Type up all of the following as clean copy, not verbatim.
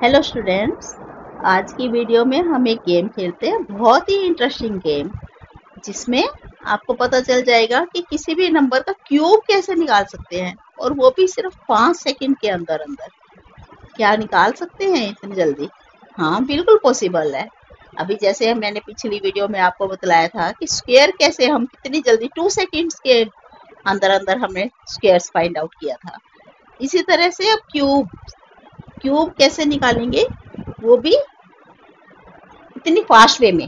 Hello students. आज की video में हम एक गेम खेलते हैं, बहुत ही इंटरेस्टिंग गेम, जिसमें आपको पता चल जाएगा कि किसी भी नंबर का क्यूब कैसे निकाल सकते हैं, और वो भी सिर्फ 5 सेकंड के अंदर अंदर। क्या निकाल सकते हैं इतनी जल्दी? हाँ, बिल्कुल पॉसिबल है। अभी जैसे मैंने पिछली वीडियो में आपको बतलाया था कि स्क्वायर कैसे हम कितनी जल्दी 2 सेकंड्स के अंदर अंदर हमने स्क्वायर्स फाइंड आउट किया था। इसी तरह से अब क्यूब क्यूब कैसे निकालेंगे, वो भी इतनी फास्ट वे में।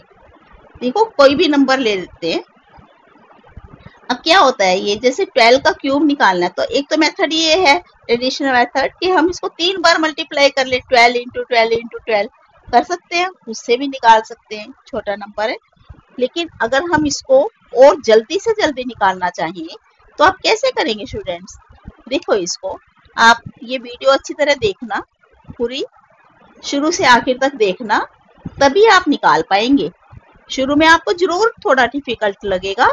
देखो, कोई भी नंबर ले लेते हैं। अब क्या होता है, ये जैसे 12 का क्यूब निकालना है, तो एक तो मेथड ये है, ट्रेडिशनल मेथड, कि हम इसको 3 बार मल्टीप्लाई कर ले। 12 इंटू 12 इंटू 12 कर सकते हैं, उससे भी निकाल सकते हैं, छोटा नंबर है। लेकिन अगर हम इसको और जल्दी से जल्दी निकालना चाहिए तो आप कैसे करेंगे स्टूडेंट्स? देखो, इसको आप ये वीडियो अच्छी तरह देखना, पूरी शुरू से आखिर तक देखना, तभी आप निकाल पाएंगे। शुरू में आपको जरूर थोड़ा डिफिकल्ट लगेगा,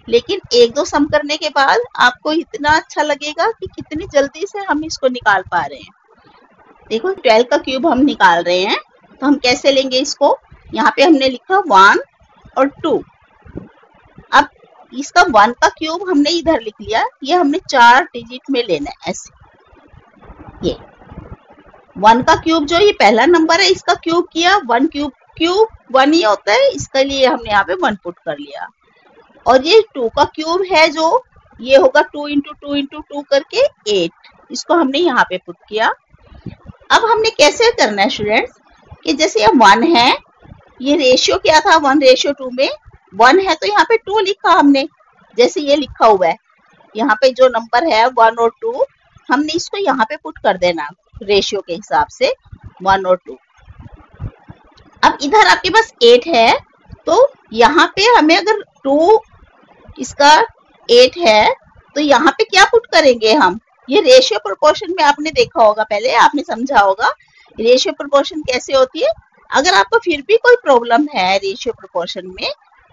लेकिन एक दो सम करने के बाद आपको इतना अच्छा लगेगा कि कितनी जल्दी से हम इसको निकाल पा रहे हैं। देखो, 12 का क्यूब हम निकाल रहे हैं, तो हम कैसे लेंगे इसको? यहाँ पे हमने लिखा 1 और 2। अब इसका 1 का क्यूब हमने इधर लिख लिया, ये हमने 4 डिजिट में लेना है ऐसे। ये 1 का क्यूब जो ये पहला नंबर है, इसका क्यूब किया, 1 क्यूब क्यूब 1 ही होता है, इसके लिए हमने यहाँ पे 1 पुट कर लिया। और ये 2 का क्यूब है, जो ये होगा 2 इंटू 2 इंटू 2 करके 8, इसको हमने यहाँ पे पुट किया। अब हमने कैसे करना है स्टूडेंट्स, कि जैसे ये 1 है, ये रेशियो क्या था 1:2 में, 1 है तो यहाँ पे 2 लिखा हमने, जैसे ये लिखा हुआ है। यहाँ पे जो नंबर है 1 और 2, हमने इसको यहाँ पे पुट कर देना रेशियो के हिसाब से, 1 और 2। अब इधर आपके पास 8 है, तो यहाँ पे हमें अगर 2 इसका 8 है, तो यहाँ पे क्या पुट करेंगे हम? ये रेशियो प्रोपोर्शन में आपने देखा होगा, पहले आपने समझा होगा रेशियो प्रोपोर्शन कैसे होती है। अगर आपको फिर भी कोई प्रॉब्लम है रेशियो प्रोपोर्शन में,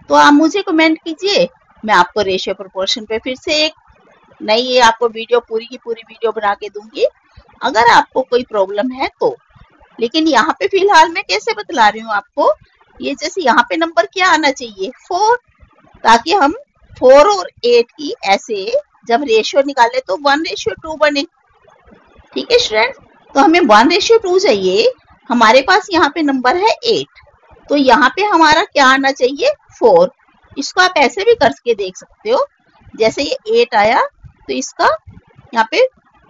तो आप मुझे कमेंट कीजिए, मैं आपको रेशियो प्रोपोर्शन पे फिर से एक नई आपको वीडियो, पूरी की पूरी वीडियो बना के दूंगी, अगर आपको कोई प्रॉब्लम है तो। लेकिन यहाँ पे फिलहाल मैं कैसे बतला रही हूँ आपको, ये जैसे यहाँ पे नंबर क्या आना चाहिए 4, ताकि हम 4 और 8 की ऐसे जब रेशियो निकाले तो 1:2 बने। ठीक है स्टूडेंट, तो हमें 1:2 चाहिए। हमारे पास यहाँ पे नंबर है 8, तो यहाँ पे हमारा क्या आना चाहिए 4। इसको आप ऐसे भी करके देख सकते हो, जैसे ये 8 आया, तो इसका यहाँ पे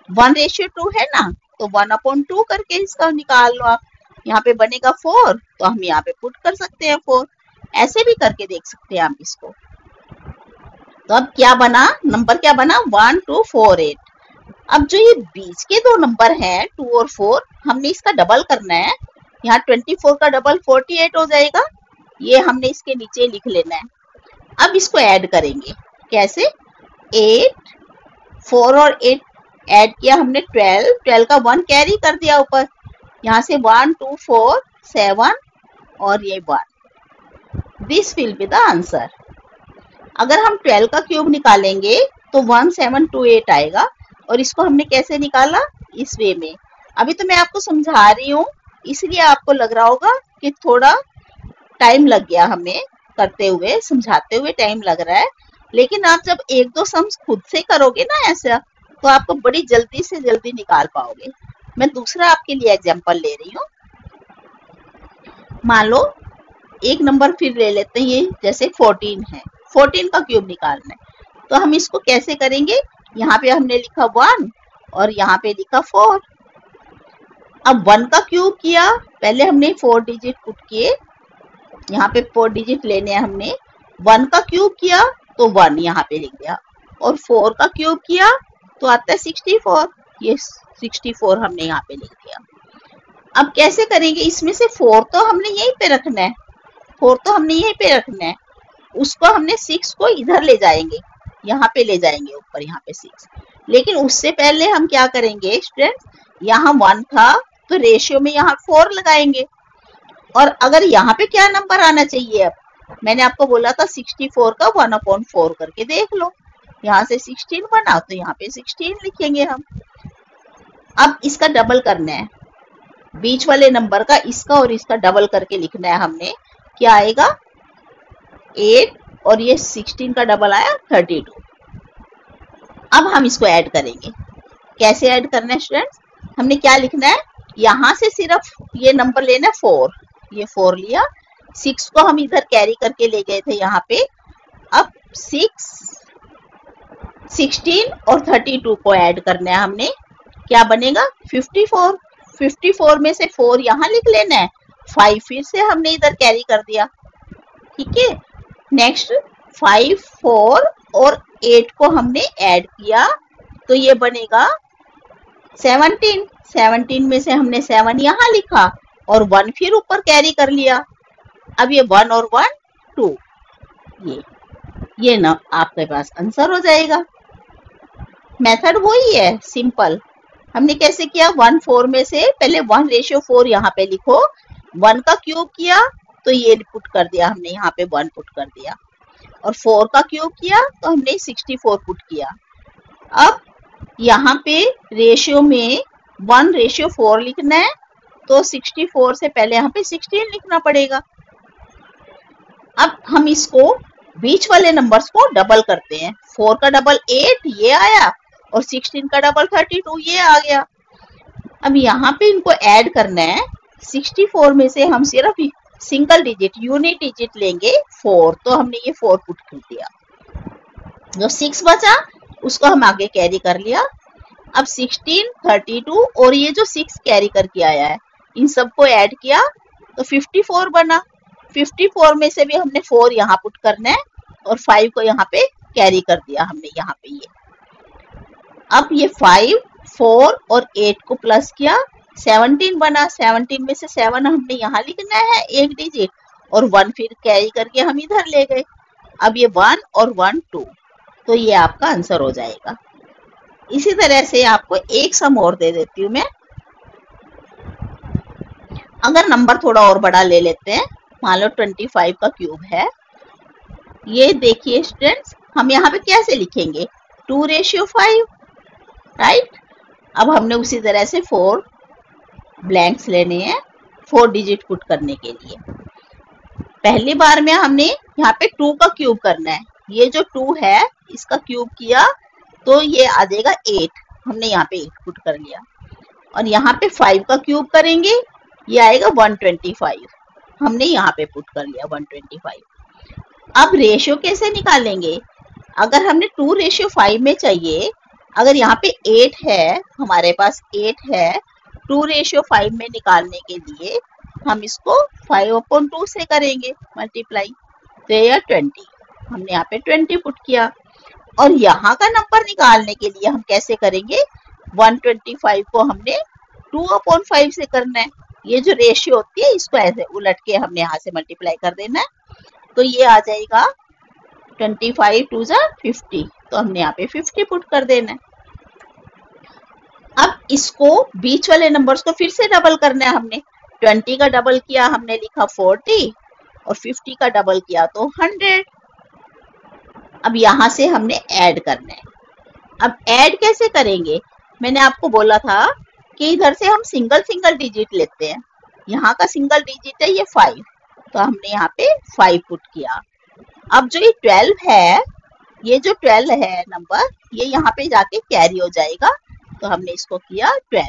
1:2 है ना, तो 1/2 करके इसका निकाल लो आप। यहाँ पे बनेगा 4, तो हम यहाँ पे पुट कर सकते हैं 4। ऐसे भी करके देख सकते हैं आप इसको। तो अब क्या बना, नंबर क्या बना 1 2 4 8। अब जो ये बीच के दो नंबर हैं 2 और 4, हमने इसका डबल करना है। यहाँ 24 का डबल 48 हो जाएगा, ये हमने इसके नीचे लिख लेना है। अब इसको ऐड करेंगे, कैसे? 8 4 और 8 ऐड किया हमने 12, 12 का 1 कैरी कर दिया ऊपर, यहाँ से 1 2 4 7 और ये 1। This will be the answer. अगर हम 12 का क्यूब निकालेंगे तो 1728 आएगा, और इसको हमने कैसे निकाला? इस वे में। अभी तो मैं आपको समझा रही हूँ, इसलिए आपको लग रहा होगा कि थोड़ा टाइम लग गया, हमें करते हुए, समझाते हुए टाइम लग रहा है। लेकिन आप जब एक दो सम्स खुद से करोगे ना ऐसा, तो आपको बड़ी जल्दी से जल्दी निकाल पाओगे। मैं दूसरा आपके लिए एग्जाम्पल ले रही हूँ। मान लो एक नंबर फिर ले लेते हैं, ये जैसे 14 है, 14 का क्यूब निकालना है, तो हम इसको कैसे करेंगे? यहाँ पे हमने लिखा 1 और यहाँ पे लिखा 4। अब 1 का क्यूब किया, पहले हमने 4 डिजिट पुट किए, यहाँ पे 4 डिजिट लेने हैं हमने। 1 का क्यूब किया तो 1 यहाँ पे लिख दिया, और 4 का क्यूब किया तो आता है 64, ये 64 हमने यहाँ पे लिख दिया। अब कैसे करेंगे? इसमें से 4 तो हमने यहीं पे रखना है, 4 तो हमने यहीं पे रखना है, उसको हमने 6 को इधर ले जाएंगे, यहाँ पे ले जाएंगे ऊपर, यहाँ पे 6। लेकिन उससे पहले हम क्या करेंगे स्टूडेंट, यहाँ 1 था तो रेशियो में यहाँ 4 लगाएंगे, और अगर यहाँ पे क्या नंबर आना चाहिए? अब मैंने आपको बोला था 64 का 1/4 करके देख लो, यहाँ से 16 बना तो यहाँ पे 16 लिखेंगे हम। अब इसका डबल करना है, बीच वाले नंबर का इसका और इसका डबल करके लिखना है हमने। क्या आएगा 8 और ये 16 का डबल आया 32। अब हम इसको ऐड करेंगे। कैसे ऐड करना है स्टूडेंट्स? हमने क्या लिखना है, यहां से सिर्फ ये नंबर लेना है 4, ये 4 लिया, 6 को हम इधर कैरी करके ले गए थे यहाँ पे। अब 6, 16 और 32 को ऐड करना है हमने। क्या बनेगा 54। 54 में से 4 यहाँ लिख लेना है, 5 फिर से हमने इधर कैरी कर दिया। ठीक है, नेक्स्ट 5, 4 और 8 को हमने ऐड किया तो ये बनेगा 17। 17 में से हमने 7 यहाँ लिखा और 1 फिर ऊपर कैरी कर लिया। अब ये 1 और 1 2, ये ना आपके पास आंसर हो जाएगा। मेथड वही है, सिंपल। हमने कैसे किया, 1 4 में से पहले 1:4 यहाँ पे लिखो, 1 का क्यूब किया तो ये पुट कर दिया हमने, यहाँ पे 1 पुट कर दिया, और 4 का क्यूब किया तो हमने 64 पुट किया। अब यहाँ पे रेशियो में 1:4 लिखना है तो 64 से पहले यहाँ पे 16 लिखना पड़ेगा। अब हम इसको बीच वाले नंबर्स को डबल करते हैं। 4 का डबल 8 ये आया और 16 का डबल 32 ये आ गया। अब यहाँ पे इनको ऐड करना है। 64 में से हम सिर्फ सिंगल डिजिट यूनिट डिजिट लेंगे 4, तो हमने ये 4 पुट कर दिया। जो 6 बचा उसको हम आगे कैरी कर लिया। अब 16, 32 और ये जो 6 कैरी करके आया है इन सबको ऐड किया तो 54 बना। 54 में से भी हमने 4 यहाँ पुट करना है और 5 को यहाँ पे कैरी कर दिया हमने यहाँ पे ये। अब ये 5, 4 और 8 को प्लस किया, 17 बना। 17 में से 7 हमने यहाँ लिखना है एक डिजिट और 1 फिर कैरी करके हम इधर ले गए। अब ये 1 और 1 2, तो ये आपका आंसर हो जाएगा। इसी तरह से आपको एक सम और दे देती हूँ मैं। अगर नंबर थोड़ा और बड़ा ले लेते हैं, मान लो 25 का क्यूब है। ये देखिए स्टूडेंट्स, हम यहाँ पे कैसे लिखेंगे 2:5, राइट। अब हमने उसी तरह से 4 ब्लैंक्स लेने हैं 4 डिजिट पुट करने के लिए। पहली बार में हमने यहाँ पे 2 का क्यूब करना है। ये जो 2 है इसका क्यूब किया तो ये आ जाएगा 8, हमने यहाँ पे 8 पुट कर लिया। और यहाँ पे 5 का क्यूब करेंगे, ये आएगा 125, हमने यहाँ पे पुट कर लिया 125। अब रेशियो कैसे निकालेंगे? अगर हमने 2:5 में चाहिए, अगर यहाँ पे 8 है, हमारे पास 8 है, 2:5 में निकालने के लिए हम इसको 5/2 से करेंगे मल्टीप्लाई, तो यह 20, हमने यहाँ पे 20 पुट किया। और यहाँ का नंबर निकालने के लिए हम कैसे करेंगे, 125 को हमने 2/5 से करना है। ये जो रेशियो होती है इसको ऐसे उलट के हमने यहाँ से मल्टीप्लाई कर देना है, तो ये आ जाएगा 25 2 50, तो हमने यहाँ पे 50 पुट कर देना है। अब इसको बीच वाले नंबर्स को फिर से डबल करना है हमने। 20 का डबल किया हमने लिखा 40 और 50 का डबल किया तो 100। अब यहाँ से हमने ऐड करना है। अब ऐड कैसे करेंगे? मैंने आपको बोला था कि इधर से हम सिंगल सिंगल डिजिट लेते हैं। यहाँ का सिंगल डिजिट है ये 5, तो हमने यहाँ पे 5 पुट किया। अब जो ये 12 है, ये जो 12 है नंबर, ये यहाँ पे जाके कैरी हो जाएगा, तो हमने इसको किया 12।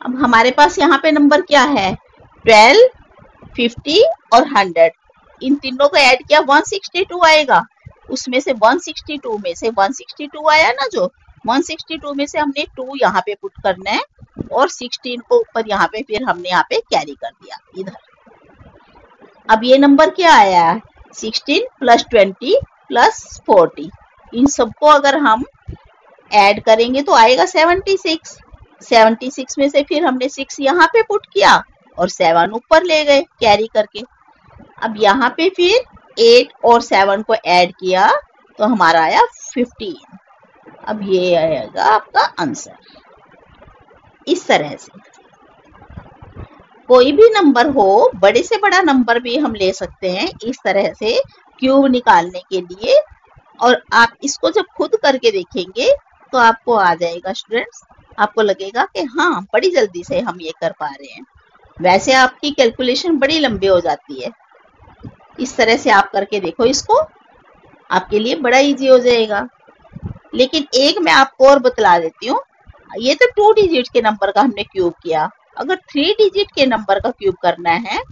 अब हमारे पास यहाँ पे नंबर क्या है, 12, 50 और 100। इन तीनों को ऐड किया 162 आएगा। उसमें से 162 में से 162 आया ना, जो 162 में से हमने 2 यहाँ पे पुट करना है और 16 को ऊपर यहाँ पे फिर हमने यहाँ पे कैरी कर दिया इधर। अब ये नंबर क्या आया है, 16 + 20 + 40। इन सबको अगर हम ऐड करेंगे तो आएगा 76। 76 में से फिर हमने 6 यहाँ पे पुट किया और 7 ऊपर ले गए कैरी करके। अब यहाँ पे फिर 8 और 7 को ऐड किया तो हमारा आया 15। अब ये आएगा आपका आंसर। इस तरह से कोई भी नंबर हो, बड़े से बड़ा नंबर भी हम ले सकते हैं इस तरह से क्यूब निकालने के लिए। और आप इसको जब खुद करके देखेंगे तो आपको आ जाएगा स्टूडेंट्स आपको लगेगा कि हाँ बड़ी जल्दी से हम ये कर पा रहे हैं। वैसे आपकी कैलकुलेशन बड़ी लंबी हो जाती है। इस तरह से आप करके देखो इसको, आपके लिए बड़ा इजी हो जाएगा। लेकिन एक मैं आपको और बतला देती हूँ, ये तो 2 डिजिट के नंबर का हमने क्यूब किया। अगर 3 डिजिट के नंबर का क्यूब करना है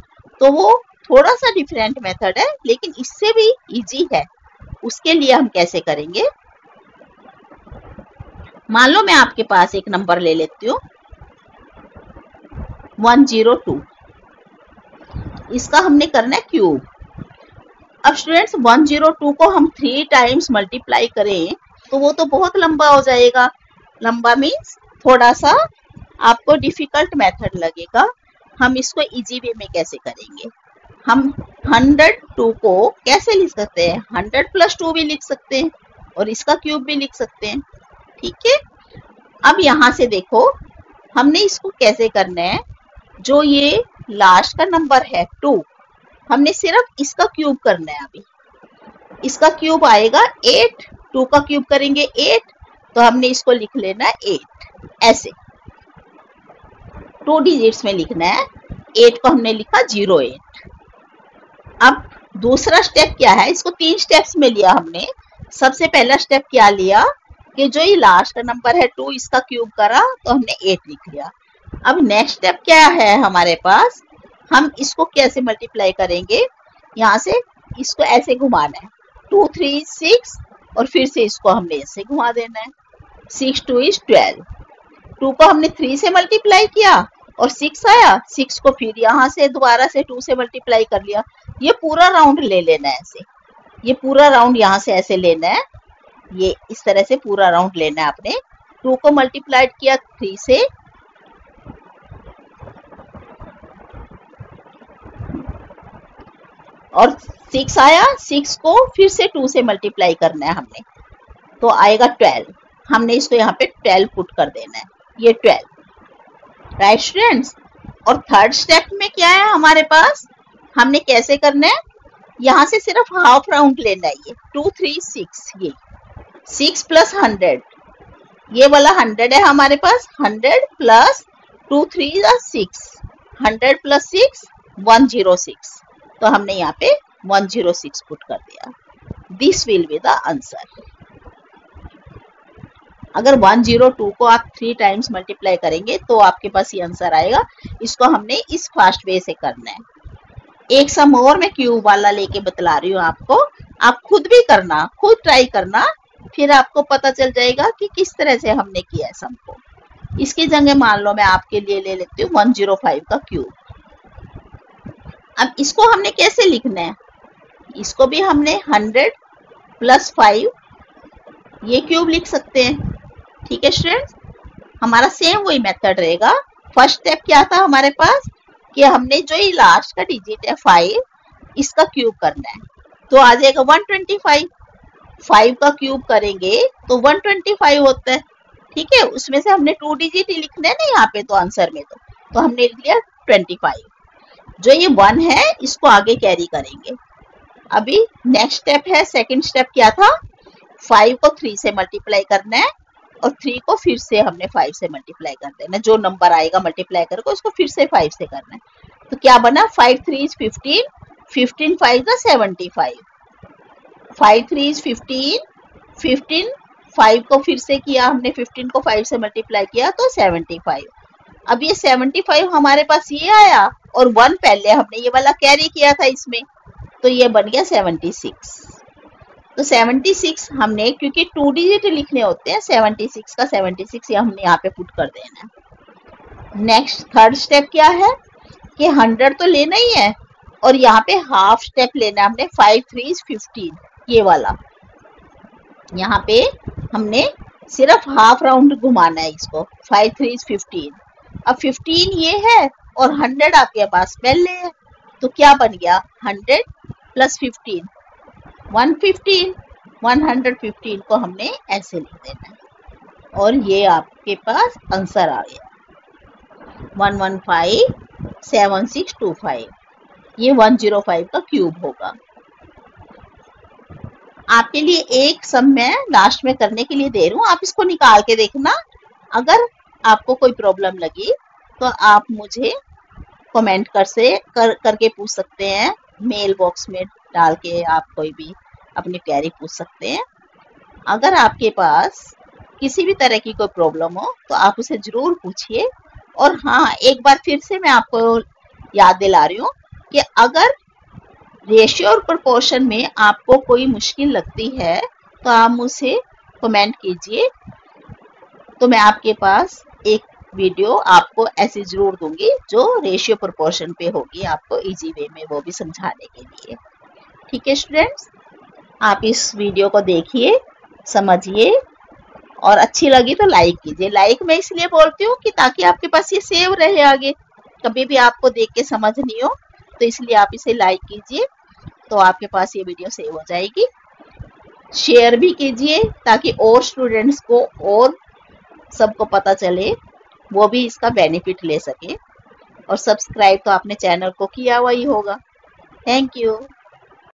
तो वो थोड़ा सा डिफरेंट मेथड है, लेकिन इससे भी इजी है। उसके लिए हम कैसे करेंगे, मान लो मैं आपके पास एक नंबर ले लेती हूँ 102, इसका हमने करना है क्यूब। अब स्टूडेंट्स 102 को हम 3 टाइम्स मल्टीप्लाई करें तो वो तो बहुत लंबा हो जाएगा। लंबा मीन्स थोड़ा सा आपको डिफिकल्ट मेथड लगेगा। हम इसको इजी वे में कैसे करेंगे, हम 102 को कैसे लिख सकते हैं, 100 प्लस 2 भी लिख सकते हैं और इसका क्यूब भी लिख सकते हैं। ठीक है, अब यहाँ से देखो हमने इसको कैसे करना है। जो ये लास्ट का नंबर है 2, हमने सिर्फ इसका क्यूब करना है। अभी इसका क्यूब आएगा 8, 2 का क्यूब करेंगे 8, तो हमने इसको लिख लेना है 8। ऐसे 2 डिजिट्स में लिखना है। 8 को हमने लिखा 08। अब दूसरा स्टेप क्या है, इसको 3 स्टेप्स में लिया हमने। सबसे पहला स्टेप क्या लिया कि जो ये लास्ट का नंबर है 2, इसका क्यूब करा तो हमने 8 लिख लिया। अब नेक्स्ट स्टेप क्या है हमारे पास, हम इसको कैसे मल्टीप्लाई करेंगे, यहाँ से इसको ऐसे घुमाना है, 2 3 6 और फिर से इसको हमने ऐसे घुमा देना है। 6 2 is 12। 2 को हमने 3 से मल्टीप्लाई किया और 6 आया, 6 को फिर यहाँ से दोबारा से 2 से मल्टीप्लाई कर लिया। ये पूरा राउंड ले लेना है ऐसे, ये पूरा राउंड यहाँ से ऐसे लेना है, ये इस तरह से पूरा राउंड लेना है आपने। 2 को मल्टीप्लाइड किया 3 से, और 6 आया, 6 को फिर से 2 से मल्टीप्लाई करना है हमने, तो आएगा 12। हमने इसको यहाँ पे 12 पुट कर देना है, ये 12। Right students. और थर्ड स्टेप में क्या है हमारे पास, हमने कैसे करना है, यहाँ से सिर्फ हाफ राउंड लेना है। ये 2 3 6, ये 6 प्लस 100, ये वाला 100 है हमारे पास। 100 प्लस 2 3 6, 100 प्लस 6 106, तो हमने यहाँ पे 106 पुट कर दिया। This will be the answer. अगर 102 को आप 3 टाइम्स मल्टीप्लाई करेंगे तो आपके पास ये आंसर आएगा। इसको हमने इस फास्ट वे से करना है। एक सम और मैं क्यूब वाला लेके बतला रही हूँ आपको, आप खुद भी करना, खुद ट्राई करना, फिर आपको पता चल जाएगा कि किस तरह से हमने किया है सम को। इसकी जगह मान लो मैं आपके लिए ले लेती हूँ 105 का क्यूब। अब इसको हमने कैसे लिखना है, इसको भी हमने 100 प्लस 5 ये क्यूब लिख सकते हैं। ठीक है स्टूडेंट्स, हमारा सेम वही मेथड रहेगा। फर्स्ट स्टेप क्या था हमारे पास कि हमने जो ये लास्ट का डिजिट है 5, इसका क्यूब करना है, तो आ जाएगा 125। 5 का क्यूब करेंगे तो 125 होता है। ठीक है, उसमें से हमने 2 डिजिट ही लिखना है ना यहाँ पे, तो आंसर में तो हमने लिख लिया 25। जो ये 1 है इसको आगे कैरी करेंगे। अभी नेक्स्ट स्टेप है, सेकंड स्टेप क्या था, 5 को 3 से मल्टीप्लाई करना है और 3 को फिर से हमने 5 से मल्टीप्लाई कर देना। जो नंबर आएगा मल्टीप्लाई करके उसको फिर से 5 से करना है, तो क्या बना 5 3 is 15, 15 5 is 75, 5 3 is 15, 15 5 को फिर से किया हमने, 15 को 5 से मल्टीप्लाई किया तो 75। अब ये 75 हमारे पास ये आया और 1 पहले हमने ये वाला कैरी किया था इसमें, तो ये बन गया 76। तो 76 हमने, क्योंकि 2 डिजिट लिखने होते हैं, 76 का 76 ये हमने यहाँ पे पुट कर देना है। नेक्स्ट थर्ड स्टेप क्या है कि 100 तो लेना ही है और यहाँ पे हाफ स्टेप लेना है हमने। 5 3 is 15, ये वाला यहाँ पे हमने सिर्फ हाफ राउंड घुमाना है इसको। 5 3 is 15, अब 15 ये है और 100 आपके पास पहले है, तो क्या बन गया 100 प्लस 15 115, 115 को हमने ऐसे लिख देना है और ये आपके पास आंसर आ गया 1157625। ये 105 का क्यूब होगा। आपके लिए एक सम मैं लास्ट में करने के लिए दे रही हूँ, आप इसको निकाल के देखना। अगर आपको कोई प्रॉब्लम लगी तो आप मुझे कमेंट करके पूछ सकते हैं। मेल बॉक्स में डाल के आप कोई भी अपनी क्वेरी पूछ सकते हैं। अगर आपके पास किसी भी तरह की कोई प्रॉब्लम हो तो आप उसे जरूर पूछिए। और हाँ, एक बार फिर से मैं आपको याद दिला रही हूँ कि अगर रेशियो और प्रोपोर्शन में आपको कोई मुश्किल लगती है तो आप मुझसे कमेंट कीजिए, तो मैं आपके पास एक वीडियो आपको ऐसी जरूर दूंगी जो रेशियो प्रोपोर्शन पे होगी, आपको इजी वे में वो भी समझाने के लिए। ठीक है स्टूडेंट्स, आप इस वीडियो को देखिए, समझिए और अच्छी लगी तो लाइक कीजिए। लाइक मैं इसलिए बोलती हूँ कि ताकि आपके पास ये सेव रहे आगे, कभी भी आपको देख के समझ नहीं हो तो इसलिए आप इसे लाइक कीजिए, तो आपके पास ये वीडियो सेव हो जाएगी। शेयर भी कीजिए ताकि और स्टूडेंट्स को और सबको पता चले, वो भी इसका बेनिफिट ले सके। और सब्सक्राइब तो आपने चैनल को किया हुआ ही होगा। Thank you.